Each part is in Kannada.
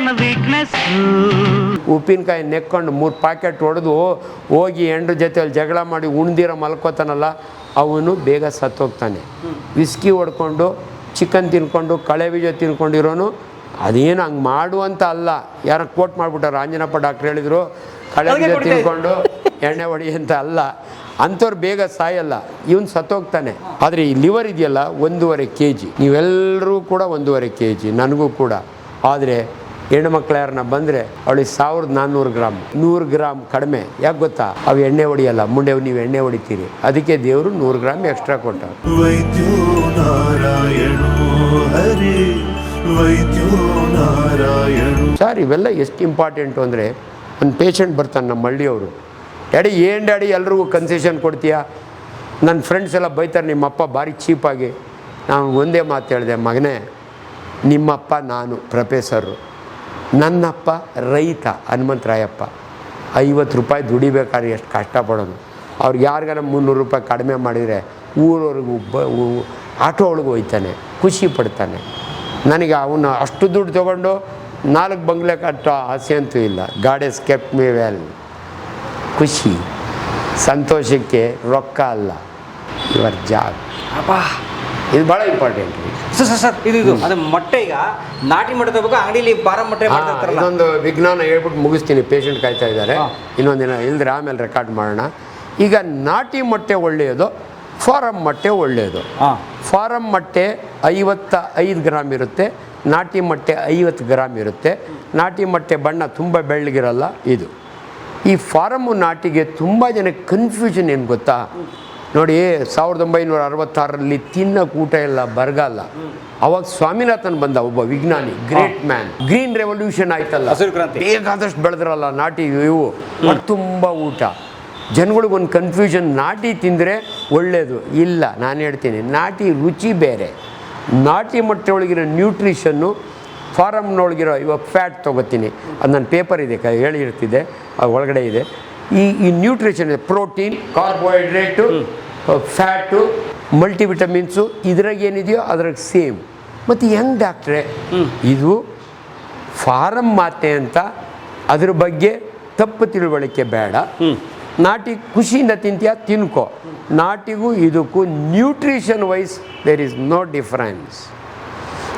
ನನ್ನ ವೀಕ್ನೆಸ್. ಉಪ್ಪಿನಕಾಯಿ ನೆಕ್ಕೊಂಡು 3 ಪ್ಯಾಕೆಟ್ ಹೊಡೆದು ಹೋಗಿ ಹೆಂಡ್ರ ಜೊತೆಯಲ್ಲಿ ಜಗಳ ಮಾಡಿ ಉಣ್ದಿರೋ ಮಲ್ಕೋತಾನಲ್ಲ, ಅವನು ಬೇಗ ಸತ್ತೋಗ್ತಾನೆ. ವಿಸ್ಕಿ ಹೊಡ್ಕೊಂಡು ಚಿಕನ್ ತಿನ್ಕೊಂಡು ಕಳೆ ಬೀಜ ತಿನ್ಕೊಂಡಿರೋನು ಅದೇನು ಹಂಗೆ ಮಾಡುವಂತ ಅಲ್ಲ. ಯಾರು ಕೋಟ್ ಮಾಡಿಬಿಟ್ಟಾರೆ, ಆಂಜನಪ್ಪ ಡಾಕ್ಟ್ರ್ ಹೇಳಿದರು ಕಳೆ ಬೀಜ ತಿನ್ಕೊಂಡು ಎಣ್ಣೆ ಹೊಡಿ ಅಂತ ಅಲ್ಲ. ಅಂಥವ್ರು ಬೇಗ ಸಾಯಲ್ಲ, ಇವನು ಸತ್ತೋಗ್ತಾನೆ. ಆದರೆ ಈ ಲಿವರ್ ಇದೆಯಲ್ಲ 1.5 kg, ನೀವೆಲ್ಲರೂ ಕೂಡ 1.5 kg, ನನಗೂ ಕೂಡ. ಆದರೆ ಹೆಣ್ಣುಮಕ್ಳು ಯಾರನ್ನ ಬಂದರೆ ಅವಳಿಗೆ 1400 ಗ್ರಾಮ್, 100 ಗ್ರಾಮ್ ಕಡಿಮೆ. ಯಾಕೆ ಗೊತ್ತಾ? ಅವು ಎಣ್ಣೆ ಹೊಡಿಯಲ್ಲ, ಮುಂದೆ ನೀವು ಎಣ್ಣೆ ಹೊಡಿತೀರಿ. ಅದಕ್ಕೆ ದೇವರು 100 ಗ್ರಾಮ್ ಎಕ್ಸ್ಟ್ರಾ ಕೊಟ್ಟ. ಸರ್ ಇವೆಲ್ಲ ಎಷ್ಟು ಇಂಪಾರ್ಟೆಂಟು ಅಂದರೆ, ಒಂದು ಪೇಷಂಟ್ ಬರ್ತಾನೆ ನಮ್ಮ ಹಳ್ಳಿಯವರು, ಡ್ಯಾಡಿ ಏನು ಡ್ಯಾಡಿ ಎಲ್ರಿಗೂ ಕನ್ಸೆಷನ್ ಕೊಡ್ತೀಯಾ? ನನ್ನ ಫ್ರೆಂಡ್ಸ್ ಎಲ್ಲ ಬೈತಾರೆ ನಿಮ್ಮಪ್ಪ ಭಾರಿ ಚೀಪಾಗಿ. ನಾನು ಒಂದೇ ಮಾತು ಹೇಳಿದೆ, ಮಗನೇ ನಿಮ್ಮಪ್ಪ ನಾನು ಪ್ರೊಫೆಸರು, ನನ್ನಪ್ಪ ರೈತ ಹನುಮಂತರಾಯಪ್ಪ. 50 ರೂಪಾಯಿ ದುಡಿಬೇಕಾದ್ರೆ ಎಷ್ಟು ಕಷ್ಟಪಡೋದು. ಅವ್ರಿಗೆ ಯಾರಿಗಾರ 300 ರೂಪಾಯಿ ಕಡಿಮೆ ಮಾಡಿದರೆ ಊರವ್ರಿಗೂ ಆಟೋ ಒಳಗೆ ಹೋಯ್ತಾನೆ, ಖುಷಿ ಪಡ್ತಾನೆ. ನನಗೆ ಅವನು ಅಷ್ಟು ದುಡ್ಡು ತೊಗೊಂಡು 4 ಬಂಗ್ಲೆ ಕಟ್ಟೋ ಆಸೆ ಅಂತೂ ಇಲ್ಲ. God has kept me well. ಖುಷಿ ಸಂತೋಷಕ್ಕೆ ರೊಕ್ಕ ಅಲ್ಲ, ಯುವರ್ ಜಾಬ್. ಇದು ಭಾಳ ಇಂಪಾರ್ಟೆಂಟ್. ಸರ್ ಇದು ಅದು ಮೊಟ್ಟೆ, ಈಗ ನಾಟಿ ಮೊಟ್ಟೆ ತಗೋಬೇಕು, ಅಂಗಡಿಲಿ ಬಾರ ಮೊಟ್ಟೆ ಮಾಡ್ತಾರೆ. ಇನ್ನೊಂದು ವಿಜ್ಞಾನ ಹೇಳ್ಬಿಟ್ಟು ಮುಗಿಸ್ತೀನಿ, ಪೇಷಂಟ್ ಕಾಯ್ತಾ ಇದ್ದಾರೆ. ಇನ್ನೊಂದಿನ ಇಲ್ದ್ರೆ ಆಮೇಲೆ ರೆಕಾರ್ಡ್ ಮಾಡೋಣ. ಈಗ ನಾಟಿ ಮೊಟ್ಟೆ ಒಳ್ಳೆಯದು, ಫಾರಮ್ ಮೊಟ್ಟೆ ಒಳ್ಳೆಯದು. ಫಾರಮ್ ಮೊಟ್ಟೆ 55 ಗ್ರಾಮ್ ಇರುತ್ತೆ, ನಾಟಿ ಮೊಟ್ಟೆ 50 ಗ್ರಾಮ್ ಇರುತ್ತೆ. ನಾಟಿ ಮೊಟ್ಟೆ ಬಣ್ಣ ತುಂಬ ಬೆಳ್ಳಗಿರಲ್ಲ. ಇದು ಈ ಫಾರಮ್ಮು ನಾಟಿಗೆ ತುಂಬ ಜನಕ್ಕೆ ಕನ್ಫ್ಯೂಷನ್ ಏನು ಗೊತ್ತಾ? ನೋಡಿ 1966ರಲ್ಲಿ ತಿನ್ನೋಕೆ ಊಟ ಇಲ್ಲ, ಬರಗಾಲ. ಅವಾಗ ಸ್ವಾಮಿನಾಥನ್ ಬಂದ, ಒಬ್ಬ ವಿಜ್ಞಾನಿ, ಗ್ರೇಟ್ ಮ್ಯಾನ್. ಗ್ರೀನ್ ರೆವಲ್ಯೂಷನ್ ಆಯ್ತಲ್ಲ, ಬೇಕಾದಷ್ಟು ಬೆಳೆದ್ರಲ್ಲ ನಾಟಿ ಇವು, ತುಂಬ ಊಟ. ಜನಗಳಿಗೊಂದು ಕನ್ಫ್ಯೂಷನ್, ನಾಟಿ ತಿಂದರೆ ಒಳ್ಳೆಯದು. ಇಲ್ಲ, ನಾನು ಹೇಳ್ತೀನಿ, ನಾಟಿ ರುಚಿ ಬೇರೆ. ನಾಟಿ ಮೊಟ್ಟೆ ಒಳಗಿರೋ ನ್ಯೂಟ್ರಿಷನ್ನು ಫಾರಮ್ನೊಳಗಿರೋ ಇವಾಗ ಫ್ಯಾಟ್ ತೊಗೋತೀನಿ, ಅದು ನನ್ನ ಪೇಪರ್ ಇದೆ ಹೇಳಿರ್ತಿದ್ದೆ, ಒಳಗಡೆ ಇದೆ. ಈ ನ್ಯೂಟ್ರಿಷನ್ ಇದೆ, ಪ್ರೋಟೀನ್, ಕಾರ್ಬೋಹೈಡ್ರೇಟು, ಫ್ಯಾಟು, ಮಲ್ಟಿವಿಟಮಿನ್ಸು, ಇದ್ರಾಗ ಏನಿದೆಯೋ ಅದ್ರಾಗ ಸೇಮ್. ಮತ್ತು ಹೆಂಗೆ ಡಾಕ್ಟ್ರೆ ಇದು ಫಾರಮ್ ಮಾತೆ ಅಂತ ಅದ್ರ ಬಗ್ಗೆ ತಪ್ಪು ತಿಳುವಳಿಕೆ ಬೇಡ. ನಾಟಿ ಖುಷಿಯಿಂದ ತಿಂತೀಯ, ತಿನ್ಕೋ. ನಾಟಿಗೂ ಇದಕ್ಕೂ nutrition wise there is no difference.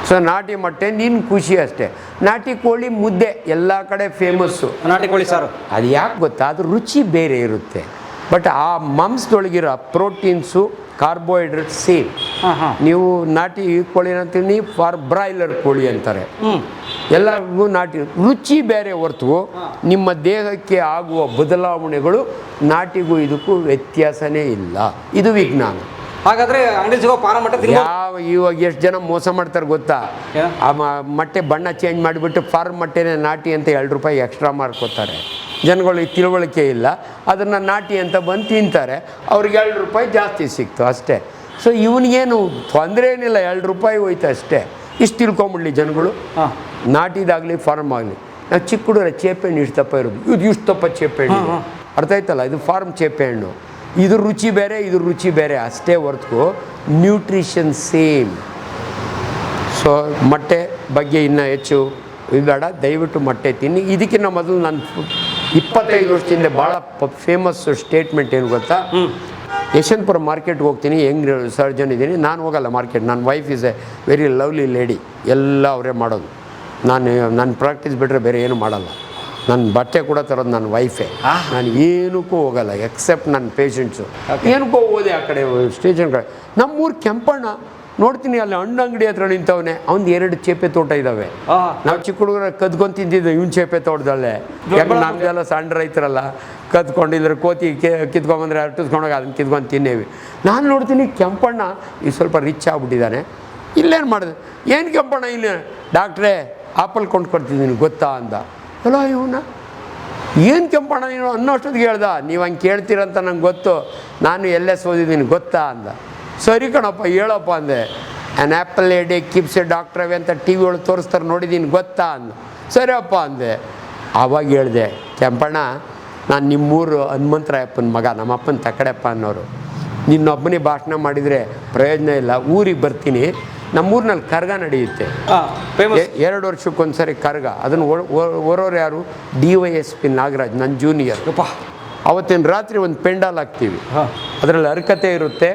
So ನಾಟಿ ಮೊಟ್ಟೆ ನಿನ್ನ ಖುಷಿ ಅಷ್ಟೇ. ನಾಟಿ ಕೋಳಿ ಮುದ್ದೆ ಎಲ್ಲ ಕಡೆ ಫೇಮಸ್ಸು, ನಾಟಿ ಕೋಳಿ ಸಾರು. ಅದು ಯಾಕೆ ಗೊತ್ತಾ? ಅದು ರುಚಿ ಬೇರೆ ಇರುತ್ತೆ. ಬಟ್ ಆ ಮಾಂಸದೊಳಗಿರೋ ಪ್ರೋಟೀನ್ಸು, ಕಾರ್ಬೋಹೈಡ್ರೇಟ್ ಸೇಮ್. ನೀವು ನಾಟಿ ಕೋಳಿ ಅಂತೀನಿ, ಫಾರ್ ಬ್ರಾಯ್ಲರ್ ಕೋಳಿ ಅಂತಾರೆ. ಎಲ್ಲರಿಗೂ ನಾಟಿ ರುಚಿ ಬೇರೆ ಹೊರತು ನಿಮ್ಮ ದೇಹಕ್ಕೆ ಆಗುವ ಬದಲಾವಣೆಗಳು ನಾಟಿಗೂ ಇದಕ್ಕೂ ವ್ಯತ್ಯಾಸನೇ ಇಲ್ಲ. ಇದು ವಿಜ್ಞಾನ. ಹಾಗಾದ್ರೆ ಅಂಗಡಿ ಸಿಗೋ ಫಾರಂ ಮೊಟ್ಟೆ ಯಾವ ಇವಾಗ ಎಷ್ಟು ಜನ ಮೋಸ ಮಾಡ್ತಾರೆ ಗೊತ್ತಾ? ಆ ಮೊಟ್ಟೆ ಬಣ್ಣ ಚೇಂಜ್ ಮಾಡಿಬಿಟ್ಟು ಫಾರ್ಮ್ ಮೊಟ್ಟೆನೇ ನಾಟಿ ಅಂತ 2 ರೂಪಾಯಿ ಎಕ್ಸ್ಟ್ರಾ ಮಾಡ್ಕೋತಾರೆ. ಜನಗಳಿಗೆ ತಿಳುವಳಿಕೆ ಇಲ್ಲ, ಅದನ್ನು ನಾಟಿ ಅಂತ ಬಂದು ತಿಂತಾರೆ, ಅವ್ರಿಗೆ 2 ರೂಪಾಯಿ ಜಾಸ್ತಿ ಸಿಕ್ತು ಅಷ್ಟೇ. ಸೊ ಇವನಿಗೇನು ತೊಂದರೆ ಏನಿಲ್ಲ, 2 ರೂಪಾಯಿ ಹೋಯ್ತು ಅಷ್ಟೇ. ಇಷ್ಟು ತಿಳ್ಕೊಂಬಿಡ್ಲಿ ಜನಗಳು. ನಾಟಿದಾಗಲಿ ಫಾರ್ಮ್ ಆಗಲಿ, ನಾವು ಚಿಕ್ಕ ಹುಡುಗರ ಚೇಪೆಹಣ್ಣು ಇಷ್ಟಪ್ಪ ಇರೋದು, ಇದು ಇಷ್ಟಪ್ಪ ಚೇಪೆಹಣ್ಣು, ಅರ್ಥ ಆಯ್ತಲ್ಲ? ಇದು ಫಾರ್ಮ್ ಚೇಪೆಹಣ್ಣು. ಇದ್ರ ರುಚಿ ಬೇರೆ, ಇದ್ರ ರುಚಿ ಬೇರೆ ಅಷ್ಟೇ ಹೊರತು ನ್ಯೂಟ್ರಿಷನ್ ಸೇಮ್. ಸೊ ಮೊಟ್ಟೆ ಬಗ್ಗೆ ಇನ್ನೂ ಹೆಚ್ಚು ಬೇಡ, ದಯವಿಟ್ಟು ಮೊಟ್ಟೆ ತಿನ್ನಿ. ಇದಕ್ಕಿಂತ ಮೊದಲು ನಾನು 25 ವರ್ಷದಿಂದ ಭಾಳ ಫೇಮಸ್ ಸ್ಟೇಟ್ಮೆಂಟ್ ಏನು ಗೊತ್ತಾ? ಯಶವಂತಪುರ ಮಾರ್ಕೆಟ್ಗೆ ಹೋಗ್ತೀನಿ, ಹೆಂಗೆ ಸರ್ಜನ್ ಇದ್ದೀನಿ, ನಾನು ಹೋಗಲ್ಲ ಮಾರ್ಕೆಟ್. ನನ್ನ wife is A very lovely lady, ಎಲ್ಲ ಅವರೇ ಮಾಡೋದು. ನನ್ನ ಪ್ರಾಕ್ಟೀಸ್ ಬಿಟ್ಟರೆ ಬೇರೆ ಏನು ಮಾಡಲ್ಲ. ನನ್ನ ಬಟ್ಟೆ ಕೂಡ ತರೋದು ನನ್ನ ವೈಫೇ. ನಾನು ಏನಕ್ಕೂ ಹೋಗಲ್ಲ ಎಕ್ಸೆಪ್ಟ್ ನನ್ನ ಪೇಷಂಟ್ಸು. ಏನಕ್ಕೋ ಹೋದೆ ಆ ಕಡೆ ಸ್ಟೇಷನ್ ಕಡೆ. ನಮ್ಮೂರು ಕೆಂಪಣ್ಣ ನೋಡ್ತೀನಿ, ಅಲ್ಲಿ ಹಣ್ಣು ಅಂಗಡಿ ಹತ್ರ ನಿಂತವನೆ, ಅವ್ನು 2 ಚೇಪೆ ತೋಟ ಇದ್ದಾವೆ. ನಾವು ಚಿಕ್ಕ ಹುಡುಗರ ಕದ್ಕೊಂಡು ತಿಂತಿದ್ದೆ ಇವನು ಚೇಪೆ ತೋಟದಲ್ಲೇ. ಯಾಕೆ ನಮ್ಮದೆಲ್ಲ ಸಣ್ಣ ರೈತರಲ್ಲ, ಕದ್ಕೊಂಡಿದ್ರೆ ಕೋತಿ ಕಿತ್ಕೊಂಡ್ಬಂದ್ರೆ ಅಟ್ಟಿಸ್ಕೊಂಡೋಗಿ ಅದನ್ನು ಕಿತ್ಕೊಂಡು ತಿನ್ನೇವಿ. ನಾನು ನೋಡ್ತೀನಿ ಕೆಂಪಣ್ಣ ಈಗ ಸ್ವಲ್ಪ ರಿಚ್ ಆಗ್ಬಿಟ್ಟಿದ್ದಾನೆ. ಇಲ್ಲೇನು ಮಾಡಿದೆ? ಏನು ಕೆಂಪಣ್ಣ ಇಲ್ಲಿ? ಡಾಕ್ಟ್ರೇ ಆಪಲ್ ಕೊಂಡ್ಕೊಡ್ತಿದ್ದೀನಿ ಗೊತ್ತಾ ಅಂದ. ಅಲ್ಲ ಇವನ ಏನು ಕೆಂಪಣ್ಣ ನೀನು ಅನ್ನೋಷ್ಟೊತ್ತಿಗೆ ಹೇಳ್ದ. ನೀವು ಹಂಗೆ ಕೇಳ್ತೀರಂತ ನಂಗೆ ಗೊತ್ತು, ನಾನು ಎಲ್ಲೇ ಓದಿದ್ದೀನಿ ಗೊತ್ತಾ ಅಂದ. ಸರಿ ಕಣಪ್ಪ ಹೇಳಪ್ಪ ಅಂದೆ. An apple a day keeps A doctor away ಅಂತ ಟಿ ವಿ ಒಳಗೆ ತೋರಿಸ್ತಾರೆ, ನೋಡಿದ್ದೀನಿ ಗೊತ್ತಾ ಅಂದ. ಸರಿಯಪ್ಪ ಅಂದೆ. ಆವಾಗ ಹೇಳಿದೆ, ಕೆಂಪಣ್ಣ ನಾನು ನಿಮ್ಮೂರು ಹನುಮಂತರಾಯಪ್ಪನ ಮಗ, ನಮ್ಮಪ್ಪನ ತಕಡೆಪ್ಪ ಅನ್ನೋರು. ನಿನ್ನೊಬ್ಬನೇ ಭಾಷಣ ಮಾಡಿದರೆ ಪ್ರಯೋಜನ ಇಲ್ಲ, ಊರಿಗೆ ಬರ್ತೀನಿ, ನಮ್ಮೂರಿನಲ್ಲಿ ಕರ್ಗ ನಡೆಯುತ್ತೆ. ಫೇಮಸ್. 2 ವರ್ಷಕ್ಕೊಂದ್ಸರಿ ಕರ್ಗ. ಅದನ್ನು ಹೊರೋರು ಯಾರು? DYSP ನಾಗರಾಜ್, ನನ್ನ ಜೂನಿಯರ್. ಅವತ್ತಿನ ರಾತ್ರಿ ಒಂದು ಪೆಂಡಾಲ್ ಹಾಕ್ತೀವಿ. ಅದರಲ್ಲಿ ಹರಕತೆ ಇರುತ್ತೆ,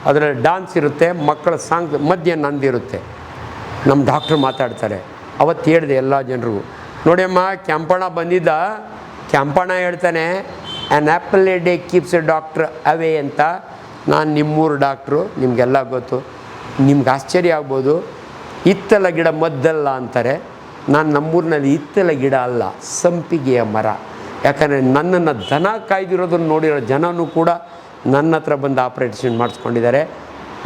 ಅದರಲ್ಲಿ ಡಾನ್ಸ್ ಇರುತ್ತೆ, ಮಕ್ಕಳ ಸಾಂಗ್ ಮಧ್ಯೆ ನಂದಿರುತ್ತೆ. ನಮ್ಮ ಡಾಕ್ಟ್ರು ಮಾತಾಡ್ತಾರೆ. ಅವತ್ತು ಹೇಳಿದೆ ಎಲ್ಲ ಜನರಿಗೂ, ನೋಡಿ ಅಮ್ಮ, ಕೆಂಪಣ್ಣ ಬಂದಿದ್ದ, ಕೆಂಪಣ್ಣ ಹೇಳ್ತಾನೆ an apple a day keeps a doctor away ಅಂತ. ನಾನು ನಿಮ್ಮೂರು ಡಾಕ್ಟ್ರು, ನಿಮಗೆಲ್ಲ ಗೊತ್ತು. ನಿಮ್ಗೆ ಆಶ್ಚರ್ಯ ಆಗ್ಬೋದು, ಹಿತ್ತಲ ಗಿಡ ಮದ್ದಲ್ಲ ಅಂತಾರೆ. ನಾನು ನಮ್ಮೂರಿನಲ್ಲಿ ಹಿತ್ತಲ ಗಿಡ ಅಲ್ಲ, ಸಂಪಿಗೆಯ ಮರ. ಯಾಕಂದರೆ ನನ್ನನ್ನು ದನ ಕಾಯ್ದಿರೋದನ್ನು ನೋಡಿರೋ ಜನನೂ ಕೂಡ ನನ್ನ ಹತ್ರ ಬಂದು ಆಪ್ರೇಷನ್ ಮಾಡಿಸ್ಕೊಂಡಿದ್ದಾರೆ.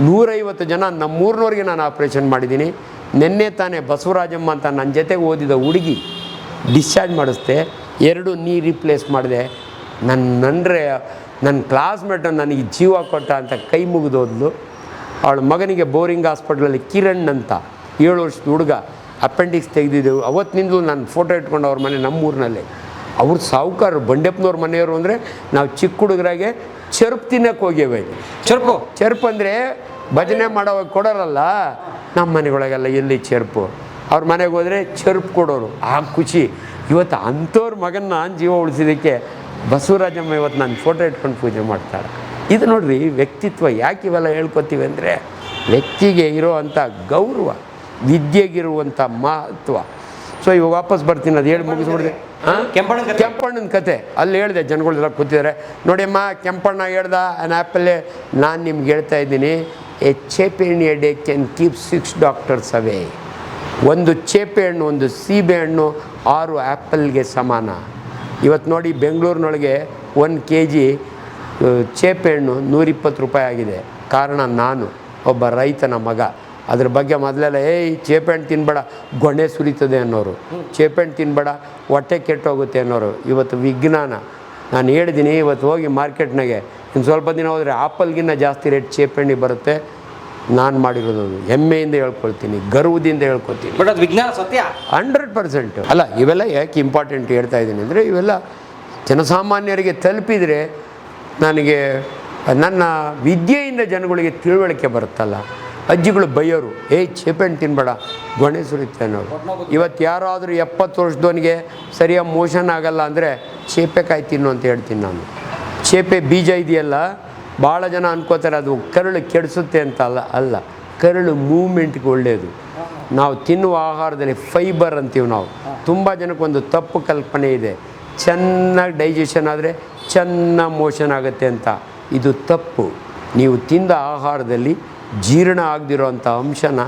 150 ಜನ ನಮ್ಮೂರಿನವ್ರಿಗೆ ನಾನು ಆಪ್ರೇಷನ್ ಮಾಡಿದ್ದೀನಿ. ನಿನ್ನೆ ತಾನೇ ಬಸವರಾಜಮ್ಮ ಅಂತ ನನ್ನ ಜೊತೆಗೆ ಓದಿದ ಹುಡುಗಿ ಡಿಸ್ಚಾರ್ಜ್ ಮಾಡಿಸ್ದೆ, 2 ನೀ ರಿಪ್ಲೇಸ್ ಮಾಡಿದೆ. ನನ್ನ ಕ್ಲಾಸ್ಮೇಟ್ ನನಗೆ ಜೀವ ಕೊಟ್ಟ ಅಂತ ಕೈ ಮುಗಿದೋದ್ಲು. ಅವಳ ಮಗನಿಗೆ ಬೋರಿಂಗ್ ಹಾಸ್ಪಿಟ್ಲಲ್ಲಿ ಕಿರಣ್ ಅಂತ 7 ವರ್ಷದ ಹುಡುಗ ಅಪೆಂಡಿಕ್ಸ್ ತೆಗೆದಿದ್ದೆವು. ಅವತ್ತಿನಿಂದಲೂ ನಾನು ಫೋಟೋ ಇಟ್ಕೊಂಡು ಅವ್ರ ಮನೆ ನಮ್ಮೂರಿನಲ್ಲೇ. ಅವ್ರು ಸಾಹುಕಾರರು, ಬಂಡೆಪ್ಪನವ್ರ ಮನೆಯವರು. ಅಂದರೆ ನಾವು ಚಿಕ್ಕ ಹುಡುಗರಾಗೆ ಚೆರುಪು ತಿನ್ನಕ್ಕೆ ಹೋಗ್ಯವೆ. ಚೆರುಪು ಅಂದರೆ ಭಜನೆ ಮಾಡೋವಾಗ ಕೊಡೋರಲ್ಲ, ನಮ್ಮ ಮನೆಗೊಳಗೆಲ್ಲ ಎಲ್ಲಿ ಚೆರುಪು. ಅವ್ರ ಮನೆಗೆ ಹೋದರೆ ಚೆರುಪು ಕೊಡೋರು. ಆ ಖುಷಿ. ಇವತ್ತು ಅಂಥವ್ರ ಮಗನ ನಾನು ಜೀವ ಉಳಿಸಿದ್ದಕ್ಕೆ ಬಸವರಾಜಮ್ಮ ಇವತ್ತು ನಾನು ಫೋಟೋ ಇಟ್ಕೊಂಡು ಪೂಜೆ ಮಾಡ್ತಾಳೆ. ಇದು ನೋಡ್ರಿ ವ್ಯಕ್ತಿತ್ವ. ಯಾಕೆ ಇವೆಲ್ಲ ಹೇಳ್ಕೊತೀವಿ ಅಂದರೆ ವ್ಯಕ್ತಿಗೆ ಇರೋ ಅಂಥ ಗೌರವ, ವಿದ್ಯೆಗಿರುವಂಥ ಮಹತ್ವ. ಸೊ ಇವಾಗ ವಾಪಸ್ ಬರ್ತೀನಿ, ಅದು ಹೇಳಿ ಮುಗಿಸ್ಬಿಡ್ದೆ. ಕೆಂಪಣ್ಣನ ಕತೆ ಅಲ್ಲಿ ಹೇಳಿದೆ, ಜನಗಳೆಲ್ಲ ಕೂತಿದ್ದಾರೆ. ನೋಡಿಯಮ್ಮ, ಕೆಂಪಣ್ಣ ಹೇಳ್ದ ಆ್ಯನ್ ಆ್ಯಪಲ್ಲೇ. ನಾನು ನಿಮ್ಗೆ ಹೇಳ್ತಾ ಇದ್ದೀನಿ, ಎ ಚೇಪೆಹಣ್ಣು a day can keep 6 doctors away. ಒಂದು ಚೇಪೆಹಣ್ಣು, ಒಂದು ಸೀಬೆಹಣ್ಣು 6 ಆ್ಯಪಲ್ಗೆ ಸಮಾನ. ಇವತ್ತು ನೋಡಿ ಬೆಂಗಳೂರಿನೊಳಗೆ 1 kg ಚೇಪೆಹಣ್ಣು 120 ರೂಪಾಯಿ ಆಗಿದೆ. ಕಾರಣ ನಾನು ಒಬ್ಬ ರೈತನ ಮಗ. ಅದ್ರ ಬಗ್ಗೆ ಮೊದಲೆಲ್ಲ ಚೇಪೆಹಣ್ಣು ತಿನ್ಬೇಡ, ಗೊಣೆ ಸುರಿತದೆ ಅನ್ನೋರು. ಚೇಪೆಹಣ್ಣು ತಿನ್ಬೇಡ, ಹೊಟ್ಟೆ ಕೆಟ್ಟೋಗುತ್ತೆ ಅನ್ನೋರು. ಇವತ್ತು ವಿಜ್ಞಾನ. ನಾನು ಹೇಳಿದ್ದೀನಿ, ಇವತ್ತು ಹೋಗಿ ಮಾರ್ಕೆಟ್ನಾಗೆ ಇನ್ನು ಸ್ವಲ್ಪ ದಿನ ಹೋದರೆ ಆಪಲ್ಗಿನ್ನ ಜಾಸ್ತಿ ರೇಟ್ ಚೇಪೆಹಣ್ಣಿಗೆ ಬರುತ್ತೆ. ನಾನು ಮಾಡಿರೋದು ಹೆಮ್ಮೆಯಿಂದ ಹೇಳ್ಕೊಳ್ತೀನಿ, ಗರ್ವದಿಂದ ಹೇಳ್ಕೊಳ್ತೀನಿ. ಬಟ್ ಅದು ವಿಜ್ಞಾನ ಸತ್ಯ 100%. ಅಲ್ಲ, ಇವೆಲ್ಲ ಯಾಕೆ ಇಂಪಾರ್ಟೆಂಟ್ ಹೇಳ್ತಾ ಇದ್ದೀನಿ ಅಂದರೆ, ಇವೆಲ್ಲ ಜನಸಾಮಾನ್ಯರಿಗೆ ತಲುಪಿದರೆ ನನಗೆ ನನ್ನ ವಿದ್ಯೆಯಿಂದ ಜನಗಳಿಗೆ ತಿಳುವಳಿಕೆ ಬರುತ್ತಲ್ಲ. ಅಜ್ಜಿಗಳು ಬೈಯೋರು, ಚೇಪೆಹಣ್ಣು ತಿನ್ಬೇಡ, ಗೊಣೆ ಸುರಿತೆ ಅನ್ನೋರು. ಇವತ್ತು ಯಾರಾದರೂ 70 ವರ್ಷದವನಿಗೆ ಸರಿಯಾಗಿ ಮೋಷನ್ ಆಗಲ್ಲ ಅಂದರೆ ಚೇಪೆಕಾಯಿ ತಿನ್ನು ಅಂತ ಹೇಳ್ತೀನಿ ನಾನು. ಚೇಪೆ ಬೀಜ ಇದೆಯಲ್ಲ, ಭಾಳ ಜನ ಅನ್ಕೋತಾರೆ ಅದು ಕರುಳು ಕೆಡಿಸುತ್ತೆ ಅಂತ. ಅಲ್ಲ, ಕರುಳು ಮೂವ್ಮೆಂಟ್ಗೆ ಒಳ್ಳೆಯದು. ನಾವು ತಿನ್ನುವ ಆಹಾರದಲ್ಲಿ ಫೈಬರ್ ಅಂತೀವಿ ನಾವು. ತುಂಬ ಜನಕ್ಕೊಂದು ತಪ್ಪು ಕಲ್ಪನೆ ಇದೆ, ಚೆನ್ನಾಗಿ ಡೈಜೆಷನ್ ಆದರೆ ಚೆನ್ನಾಗಿ ಮೋಷನ್ ಆಗುತ್ತೆ ಅಂತ. ಇದು ತಪ್ಪು. ನೀವು ತಿಂದ ಆಹಾರದಲ್ಲಿ ಜೀರ್ಣ ಆಗದಿರೋ ಅಂಥ ಅಂಶನ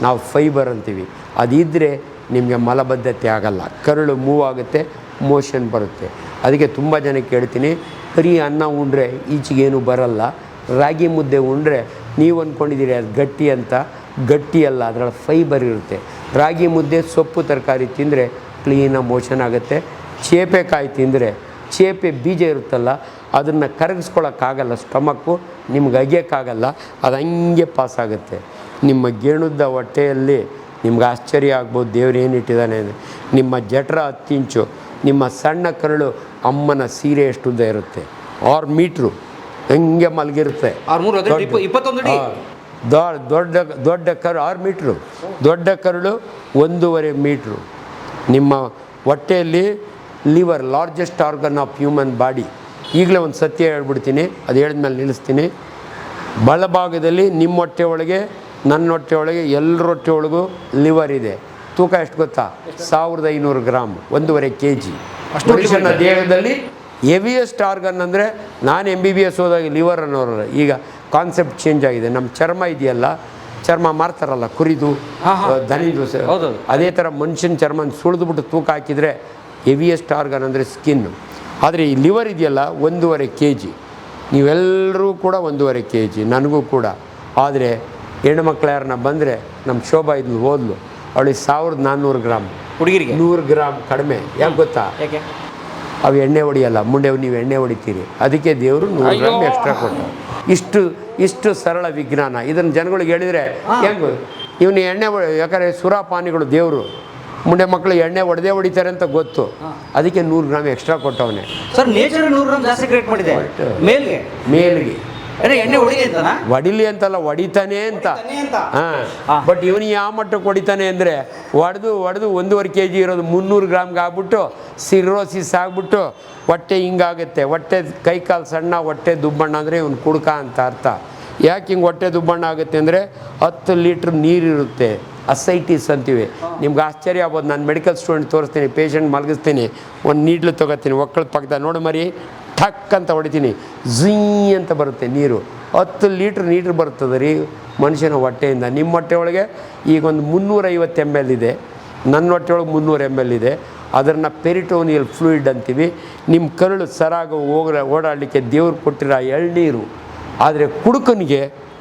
ನಾವು ಫೈಬರ್ ಅಂತೀವಿ. ಅದಿದ್ದರೆ ನಿಮಗೆ ಮಲಬದ್ಧತೆ ಆಗಲ್ಲ, ಕರುಳು ಮೂವ್ ಆಗುತ್ತೆ, ಮೋಷನ್ ಬರುತ್ತೆ. ಅದಕ್ಕೆ ತುಂಬ ಜನಕ್ಕೆ ಹೇಳ್ತೀನಿ, ಬರೀ ಅನ್ನ ಉಂಡ್ರೆ ಈಚೆಗೇನು ಬರಲ್ಲ. ರಾಗಿ ಮುದ್ದೆ ಉಂಡ್ರೆ ನೀವು ಅಂದ್ಕೊಂಡಿದ್ದೀರಿ ಅದು ಗಟ್ಟಿ ಅಂತ, ಗಟ್ಟಿ ಅಲ್ಲ, ಅದರಲ್ಲಿ ಫೈಬರ್ ಇರುತ್ತೆ. ರಾಗಿ ಮುದ್ದೆ, ಸೊಪ್ಪು, ತರಕಾರಿ ತಿಂದರೆ ಕ್ಲೀನಾಗಿ ಮೋಷನ್ ಆಗುತ್ತೆ. ಚೇಪೆಕಾಯಿ ತಿಂದರೆ, ಚೇಪೆ ಬೀಜ ಇರುತ್ತಲ್ಲ, ಅದನ್ನು ಕರಗಿಸ್ಕೊಳ್ಳೋಕ್ಕಾಗಲ್ಲ ಸ್ಟಮಕ್ಕು, ನಿಮ್ಗೆ ಅಗಿಯೋಕ್ಕಾಗಲ್ಲ, ಅದು ಹಂಗೆ ಪಾಸಾಗುತ್ತೆ. ನಿಮ್ಮ ಗೇಣುದ್ದ ಹೊಟ್ಟೆಯಲ್ಲಿ ನಿಮ್ಗೆ ಆಶ್ಚರ್ಯ ಆಗ್ಬೋದು, ದೇವ್ರು ಏನಿಟ್ಟಿದ್ದಾನೆ ಅಂದರೆ. ನಿಮ್ಮ ಜಠರ 10 ಇಂಚು, ನಿಮ್ಮ ಸಣ್ಣ ಕರುಳು ಅಮ್ಮನ ಸೀರೆ ಎಷ್ಟುದ್ದ ಇರುತ್ತೆ, 6 ಮೀಟ್ರು ಹಂಗೆ ಮಲಗಿರುತ್ತೆ. ದೊಡ್ಡ ಕರು 6 ಮೀಟ್ರು, ದೊಡ್ಡ ಕರುಳು 1.5 ಮೀಟ್ರು. ನಿಮ್ಮ ಹೊಟ್ಟೆಯಲ್ಲಿ liver, largest organ of human body. ಈಗಲೇ ಒಂದು ಸತ್ಯ ಹೇಳ್ಬಿಡ್ತೀನಿ, ಅದು ಹೇಳಿದ್ಮೇಲೆ ನಿಲ್ಲಿಸ್ತೀನಿ. ಬಲಭಾಗದಲ್ಲಿ ನಿಮ್ಮ ಹೊಟ್ಟೆ ಒಳಗೆ, ನನ್ನ ಹೊಟ್ಟೆ ಒಳಗೆ, ಎಲ್ಲರ ಹೊಟ್ಟೆ ಒಳಗೂ ಲಿವರ್ ಇದೆ. ತೂಕ ಎಷ್ಟು ಗೊತ್ತಾ? 1500 ಗ್ರಾಮ್, 1.5 kg. ಮನುಷ್ಯನ ದೇಹದಲ್ಲಿ ಹೆವಿಯೆಸ್ಟ್ ಆರ್ಗನ್ ಅಂದರೆ, ನಾನು MBBS ಹೋದಾಗ ಲಿವರ್ ಅನ್ನೋರಲ್ಲ, ಈಗ ಕಾನ್ಸೆಪ್ಟ್ ಚೇಂಜ್ ಆಗಿದೆ. ನಮ್ಮ ಚರ್ಮ ಇದೆಯಲ್ಲ, ಚರ್ಮ ಮಾರ್ತಾರಲ್ಲ ಕುರಿದು, ದನಿದು, ಅದೇ ಥರ ಮನುಷ್ಯನ ಚರ್ಮ ಸುಳಿದ್ಬಿಟ್ಟು ತೂಕ ಹಾಕಿದರೆ ಹೆವಿಯೆಸ್ಟ್ ಆರ್ಗನ್ ಅಂದರೆ ಸ್ಕಿನ್ನು. ಆದರೆ ಈ ಲಿವರ್ ಇದೆಯಲ್ಲ 1.5 kg. ನೀವೆಲ್ಲರೂ ಕೂಡ 1.5 kg, ನನಗೂ ಕೂಡ. ಆದರೆ ಹೆಣ್ಣುಮಕ್ಳು ಯಾರನ್ನ ಬಂದರೆ, ನಮ್ಮ ಶೋಭಾ ಇದ್ಲು ಹೋದ್ಲು, ಅವಳಿಗೆ 1400 ಗ್ರಾಮ್, ಹುಡುಗಿರಿಗೆ 100 ಗ್ರಾಮ್ ಕಡಿಮೆ. ಯಾಕೆ ಗೊತ್ತಾ? ಅವು ಎಣ್ಣೆ ಹೊಡಿಯಲ್ಲ, ಮುಂದೆ ನೀವು ಎಣ್ಣೆ ಹೊಡಿತೀರಿ, ಅದಕ್ಕೆ ದೇವರು 100 ಗ್ರಾಮ್ ಎಕ್ಸ್ಟ್ರಾ ಕೊಟ್ಟು. ಇಷ್ಟು ಸರಳ ವಿಜ್ಞಾನ. ಇದನ್ನು ಜನಗಳಿಗೆ ಹೇಳಿದರೆ ಹೆಂಗೆ ಇವನು ಎಣ್ಣೆ ಯಾಕಂದರೆ ಸುರಾಪಾನಿಗಳು ದೇವರು, ಮುಂಡೆ ಮಕ್ಕಳು ಎಣ್ಣೆ ಹೊಡಿತಾರೆ ಅಂತ ಗೊತ್ತು, ಅದಕ್ಕೆ 100 ಗ್ರಾಮ್ ಎಕ್ಸ್ಟ್ರಾ ಕೊಟ್ಟವನೇ. ಸರ್ ನೇಚರ್ 100 ಗ್ರಾಮ್ ಜಾಸ್ತಿ ಕ್ರಿಯೇಟ್ ಮಾಡಿದೆ ಮೇಲ್ಗೆ. ಅರೆ ಎಣ್ಣೆ ಹೊಡಿಲಿ ಅಂತನಾ? ಹೊಡಿಲಿ ಅಂತಲ್ಲ, ಹೊಡಿತಾನೆ ಅಂತ. ಹಾಂ, ಬಟ್ ಇವನಿಗೆ ಯಾವ ಮಟ್ಟಕ್ಕೆ ಹೊಡಿತಾನೆ ಅಂದರೆ ಹೊಡೆದು 1.5 kg ಇರೋದು 300 ಗ್ರಾಮ್ಗೆ ಆಗ್ಬಿಟ್ಟು ಸಿರೋಸಿಸ್ ಆಗ್ಬಿಟ್ಟು ಹೊಟ್ಟೆ ಹಿಂಗಾಗುತ್ತೆ. ಹೊಟ್ಟೆ ಕೈಕಾಲು ಸಣ್ಣ, ಹೊಟ್ಟೆ ದುಬ್ಬಣ್ಣ ಅಂದರೆ ಇವನು ಕುಡ್ಕ ಅಂತ ಅರ್ಥ. ಯಾಕೆ ಹಿಂಗೆ ಹೊಟ್ಟೆ ದುಬ್ಬಣ್ಣ ಆಗುತ್ತೆ ಅಂದರೆ 10 ಲೀಟ್ರ್ ನೀರಿರುತ್ತೆ, ಅಸೈಟಿಸ್ ಅಂತೀವಿ. ನಿಮ್ಗೆ ಆಶ್ಚರ್ಯ ಆಗ್ಬೋದು. ನಾನು ಮೆಡಿಕಲ್ ಸ್ಟೂಡೆಂಟ್ ತೋರಿಸ್ತೀನಿ, ಪೇಷಂಟ್ ಮಲಗಿಸ್ತೀನಿ, ಒಂದು ನೀಡ್ಲು ತೊಗೋತೀನಿ, ಒಕ್ಕಳ ಪಕ್ಕದ ನೋಡು ಮರಿ, ಠಕ್ ಅಂತ ಹೊಡಿತೀನಿ, ಝೀ ಅಂತ ಬರುತ್ತೆ ನೀರು. 10 ಲೀಟ್ರ್ ನೀರು ಬರ್ತದೆ ರೀ ಮನುಷ್ಯನ ಹೊಟ್ಟೆಯಿಂದ. ನಿಮ್ಮ ಹೊಟ್ಟೆ ಒಳಗೆ ಈಗ ಒಂದು 350 ml ಇದೆ, ನನ್ನ ಹೊಟ್ಟೆ ಒಳಗೆ 300 ml ಇದೆ. ಅದನ್ನು ಪೆರಿಟೋನಿಯಲ್ ಫ್ಲೂಯಿಡ್ ಅಂತೀವಿ. ನಿಮ್ಮ ಕರುಳು ಸರಾಗ ಓಡಾಡಲಿಕ್ಕೆ ದೇವ್ರು ಕೊಟ್ಟಿರೋ ಎಳ್ನೀರು. ಆದರೆ ಕುಡುಕನಿಗೆ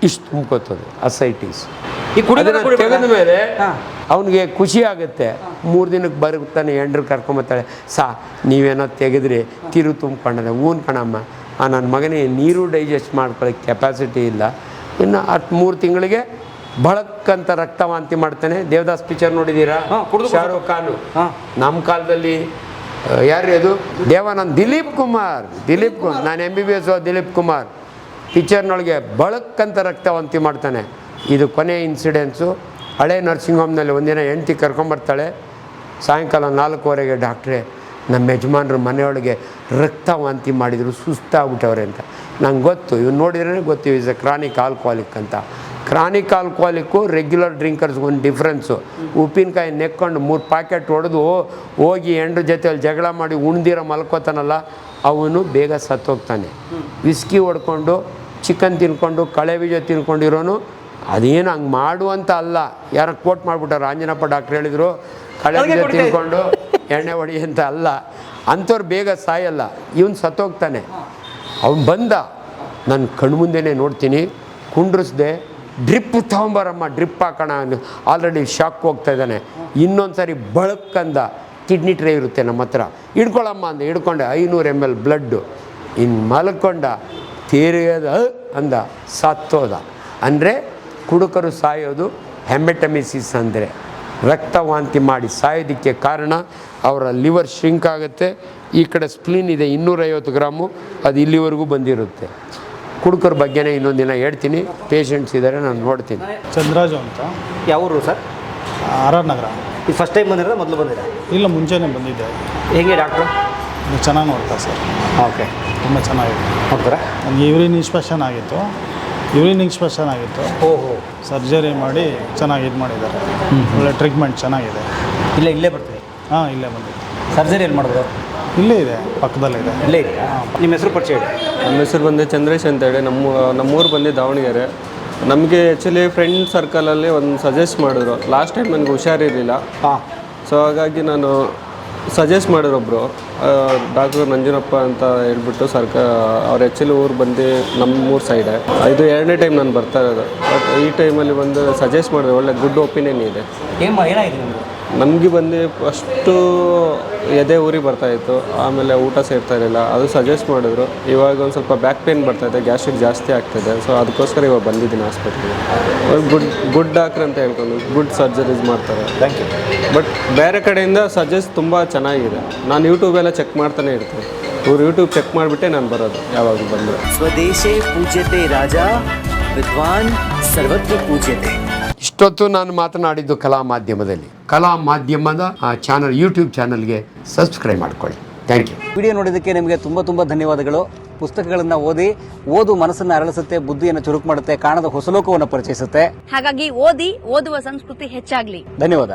ಇಷ್ಟು ತುಂಬ್ಕೋತದೆ ಅಸೈಟಿಸ್. ಈ ತೆಗೆದ ಮೇಲೆ ಅವನಿಗೆ ಖುಷಿ ಆಗುತ್ತೆ. 3 ದಿನಕ್ಕೆ ಬರುತ್ತಾನೆ, ಹೆಂಡ್ರು ಕರ್ಕೊಂಬತ್ತಾಳೆ, ನೀವೇನೋ ತೆಗೆದ್ರಿ ತಿರು ತುಂಬ್ಕೊಂಡದೆ. ಹೂನ್ ಕಣಮ್ಮ, ನನ್ನ ಮಗನಿಗೆ ನೀರು ಡೈಜೆಸ್ಟ್ ಮಾಡ್ಕೊಳ್ಳೋಕ್ಕೆ ಕೆಪಾಸಿಟಿ ಇಲ್ಲ. ಇನ್ನು 3 ತಿಂಗಳಿಗೆ ಬಳಕ್ಕಂತ ರಕ್ತವಾಂತಿ ಮಾಡ್ತಾನೆ. ದೇವದಾಸ್ ಪಿಕ್ಚರ್ ನೋಡಿದ್ದೀರಾ? ಶಾರುಖ್ ಖಾನು. ನಮ್ಮ ಕಾಲದಲ್ಲಿ ಯಾರು ಅದು? ದೇವಾನಂದ್, ದಿಲೀಪ್ ಕುಮಾರ್. ನಾನು MBBS ದಿಲೀಪ್ ಕುಮಾರ್ ಪಿಕ್ಚರ್ನೊಳಗೆ ಬಳಕ್ಕಂತ ರಕ್ತವಾಂತಿ ಮಾಡ್ತಾನೆ. ಇದು ಕೊನೆ ಇನ್ಸಿಡೆನ್ಸು. ಹಳೆ ನರ್ಸಿಂಗ್ ಹೋಮ್ನಲ್ಲಿ ಒಂದಿನ ಹೆಂಡ್ತಿ ಕರ್ಕೊಂಬರ್ತಾಳೆ. ಸಾಯಂಕಾಲ 4:15 ಡಾಕ್ಟ್ರೇ, ನಮ್ಮ ಯಜಮಾನ್ರು ಮನೆಯೊಳಗೆ ರಕ್ತವಾಂತಿ ಮಾಡಿದರು, ಸುಸ್ತಾಗ್ಬಿಟ್ಟವ್ರೆ ಅಂತ. ನಂಗೆ ಗೊತ್ತು, ಇವ್ನು ನೋಡಿದ್ರೇ ಗೊತ್ತು, ಈಸ್ ಎ ಕ್ರಾನಿಕ್ ಆಲ್ಕೋಹಾಲಿಕ್ ಅಂತ. ಕ್ರಾನಿಕ್ ಆಲ್ಕೋಹಾಲಿಕ್ಕು ರೆಗ್ಯುಲರ್ ಡ್ರಿಂಕರ್ಸ್ಗೆ ಒಂದು ಡಿಫ್ರೆನ್ಸು. ಉಪ್ಪಿನಕಾಯಿ ನೆಕ್ಕೊಂಡು 3 ಪ್ಯಾಕೆಟ್ ಹೊಡೆದು ಹೋಗಿ ಹೆಂಡ್ರ ಜೊತೆಯಲ್ಲಿ ಜಗಳ ಮಾಡಿ ಉಣ್ದಿರೋ ಮಲ್ಕೋತಾನಲ್ಲ, ಅವನು ಬೇಗ ಸತ್ತೋಗ್ತಾನೆ. ವಿಸ್ಕಿ ಹೊಡ್ಕೊಂಡು, ಚಿಕನ್ ತಿನ್ಕೊಂಡು, ಕಳೆ ಬೀಜ ತಿನ್ಕೊಂಡಿರೋನು ಅದೇನು ಹಂಗೆ ಮಾಡುವಂತ ಅಲ್ಲ. ಯಾರೋ ಕೋಟ್ ಮಾಡಿಬಿಟ್ಟಾರೆ, ಆಂಜನಪ್ಪ ಡಾಕ್ಟ್ರ್ ಹೇಳಿದರು ಕಳೆ ಬೀಜ ತಿನ್ಕೊಂಡು ಎಣ್ಣೆ ಹೊಡಿ ಅಂತ ಅಲ್ಲ. ಅಂಥವ್ರು ಬೇಗ ಸಾಯಲ್ಲ, ಇವನು ಸತ್ತೋಗ್ತಾನೆ. ಅವ್ನು ಬಂದ, ನನ್ನ ಕಣ್ಮುಂದೆನೇ ನೋಡ್ತೀನಿ, ಕುಂಡ್ರಿಸ್ದೆ, ಡ್ರಿಪ್ ತೊಗೊಂಬರಮ್ಮ, ಡ್ರಿಪ್ ಹಾಕೋಣ. ಆಲ್ರೆಡಿ ಶಾಕ್ ಹೋಗ್ತಾ ಇದ್ದಾನೆ. ಇನ್ನೊಂದು ಸಾರಿ ಬಳಕ್ಕಂದ, ಕಿಡ್ನಿ ಟ್ರೇ ಇರುತ್ತೆ ನಮ್ಮ ಹತ್ರ, ಹಿಡ್ಕೊಳಮ್ಮ ಅಂದ. ಹಿಡ್ಕೊಂಡೆ 500 ml ಬ್ಲಡ್ಡು. ಇನ್ನು ಮಲ್ಕೊಂಡ, ತೀರಿಯೋದ ಅಂದ, ಸತ್ತೋದ. ಅಂದರೆ ಕುಡುಕರು ಸಾಯೋದು ಹೆಮೆಟಮಿಸಿಸ್ ಅಂದರೆ ರಕ್ತವಾಂತಿ ಮಾಡಿ ಸಾಯೋದಕ್ಕೆ ಕಾರಣ ಅವರ ಲಿವರ್ ಶ್ರಿಂಕ್ ಆಗುತ್ತೆ. ಈ ಕಡೆ ಸ್ಪ್ಲೀನ್ ಇದೆ 250 ಗ್ರಾಮು, ಅದು ಇಲ್ಲಿವರೆಗೂ ಬಂದಿರುತ್ತೆ. ಕುಡುಕರ ಬಗ್ಗೆನೇ ಇನ್ನೊಂದು ದಿನ ಹೇಳ್ತೀನಿ. ಪೇಷಂಟ್ಸ್ ಇದ್ದಾರೆ, ನಾನು ನೋಡ್ತೀನಿ. ಚಂದ್ರಾಜು ಅಂತ. ಯಾವ ಊರು ಸರ್? RR ನಗರ. ಇದು ಫಸ್ಟ್ ಟೈಮ್ ಬಂದಿರೋದ ಮೊದಲು ಬಂದಿರ? ಇಲ್ಲ, ಮುಂಚೆನೇ ಬಂದಿದ್ದೆ. ಹೇಗೆ ಡಾಕ್ಟ್ರು? ಚೆನ್ನಾಗಿ ನೋಡ್ತಾರೆ ಸರ್. ಓಕೆ, ತುಂಬ ಚೆನ್ನಾಗಿದೆ. ಹೋಗ್ತಾರಾ? ನನಗೆ ಯೂರಿನ್ ಇನ್ಸ್ಪೆಕ್ಷನ್ ಆಗಿತ್ತು. ಓಹೋ. ಸರ್ಜರಿ ಮಾಡಿ ಚೆನ್ನಾಗಿ ಇದು ಮಾಡಿದ್ದಾರೆ. ಒಳ್ಳೆ ಟ್ರೀಟ್ಮೆಂಟ್ ಚೆನ್ನಾಗಿದೆ. ಇಲ್ಲೇ ಬರ್ತೀವಿ? ಹಾಂ, ಇಲ್ಲೇ ಬಂದಿದೆ. ಸರ್ಜರಿ ಎಲ್ಲಿ ಮಾಡೋದು? ಇಲ್ಲೇ ಇದೆ, ಪಕ್ಕದಲ್ಲಿದೆ. ಇಲ್ಲೇ ಇದೆ. ನಿಮ್ಮ ಹೆಸರು ಪರಿಚಯ ಹೇಳಿ. ನಮ್ಮ ಹೆಸರು ಬಂದು ಚಂದ್ರೇಶ್ ಅಂತೇಳಿ. ನಮ್ಮೂರು ಬಂದು ದಾವಣಗೆರೆ. ನಮಗೆ ಆ್ಯಕ್ಚುಲಿ ಫ್ರೆಂಡ್ ಸರ್ಕಲಲ್ಲಿ ಒಂದು ಸಜೆಸ್ಟ್ ಮಾಡಿದ್ರು. ಲಾಸ್ಟ್ ಟೈಮ್ ನನಗೆ ಹುಷಾರಿರಲಿಲ್ಲ. ಸೊ ಹಾಗಾಗಿ ನಾನು ಸಜೆಸ್ಟ್ ಮಾಡಿರೊಬ್ಬರು ಡಾಕ್ಟರ್ ನಂಜನಪ್ಪ ಅಂತ ಹೇಳ್ಬಿಟ್ಟು ಅವ್ರು ಆ್ಯಕ್ಚುಲಿ ಊರು ಬಂದು ನಮ್ಮೂರು ಸೈಡೆ. ಇದು 2ನೇ ಟೈಮ್ ನಾನು ಬರ್ತಾ ಇರೋದು. ಬಟ್ ಈ ಟೈಮಲ್ಲಿ ಬಂದು ಸಜೆಸ್ಟ್ ಮಾಡಿದ್ರು. ಒಳ್ಳೆ ಗುಡ್ ಒಪಿನಿಯನ್ ಇದೆ. ಏನಾಗಿದೆ ನಿಮಗೆ? ನಮಗೆ ಬಂದು ಫಸ್ಟು ಎದೆ ಊರಿ ಬರ್ತಾಯಿತ್ತು, ಆಮೇಲೆ ಊಟ ಸೇರ್ತಾ ಇರಲಿಲ್ಲ. ಅದು ಸಜೆಸ್ಟ್ ಮಾಡಿದ್ರು. ಇವಾಗ ಒಂದು ಸ್ವಲ್ಪ ಬ್ಯಾಕ್ ಪೇನ್ ಬರ್ತಾಯಿದೆ, ಗ್ಯಾಸ್ಟ್ರಿಕ್ ಜಾಸ್ತಿ ಆಗ್ತಾಯಿದೆ. ಸೊ ಅದಕ್ಕೋಸ್ಕರ ಇವಾಗ ಬಂದಿದ್ದೀನಿ ಹಾಸ್ಪಿಟ್ಲಿಗೆ. ಗುಡ್ ಡಾಕ್ಟ್ರ್ ಅಂತ ಹೇಳ್ಕೊಂಡು ಗುಡ್ ಸರ್ಜರೀಸ್ ಮಾಡ್ತಾರೆ. Thank you. ಬಟ್ ಬೇರೆ ಕಡೆಯಿಂದ ಸಜೆಸ್ಟ್ ತುಂಬ ಚೆನ್ನಾಗಿದೆ. ನಾನು ಯೂಟ್ಯೂಬೆಲ್ಲ ಚೆಕ್ ಮಾಡ್ತಾನೆ ಇರ್ತೀನಿ. ಇವ್ರು ಯೂಟ್ಯೂಬ್ ಚೆಕ್ ಮಾಡಿಬಿಟ್ಟೆ ನಾನು ಬರೋದು ಯಾವಾಗ ಬಂದರೆ. ಸ್ವದೇಶೇ ಪೂಜ್ಯತೆ ರಾಜ, ವಿದ್ವಾನ್ ಸರ್ವತ್ರ ಪೂಜ್ಯತೆ. ಇಷ್ಟೊತ್ತು ನಾನು ಮಾತನಾಡಿದ್ದು ಕಲಾ ಮಾಧ್ಯಮದಲ್ಲಿ. ಕಲಾ ಮಾಧ್ಯಮದ ಚಾನಲ್, ಯೂಟ್ಯೂಬ್ ಚಾನಲ್ಗೆ ಸಬ್ಸ್ಕ್ರೈಬ್ ಮಾಡ್ಕೊಳ್ಳಿ. Thank you. ವಿಡಿಯೋ ನೋಡಿದ್ದಕ್ಕೆ ನಿಮಗೆ ತುಂಬ ಧನ್ಯವಾದಗಳು. ಪುಸ್ತಕಗಳನ್ನು ಓದು ಮನಸ್ಸನ್ನು ಅರಳಿಸುತ್ತೆ, ಬುದ್ಧಿಯನ್ನು ಚುರುಕು ಮಾಡುತ್ತೆ, ಕಾಣದ ಹೊಸ ಲೋಕವನ್ನು ಪರಿಚಯಿಸುತ್ತೆ. ಹಾಗಾಗಿ ಓದುವ ಸಂಸ್ಕೃತಿ ಹೆಚ್ಚಾಗ್ಲಿ. ಧನ್ಯವಾದ.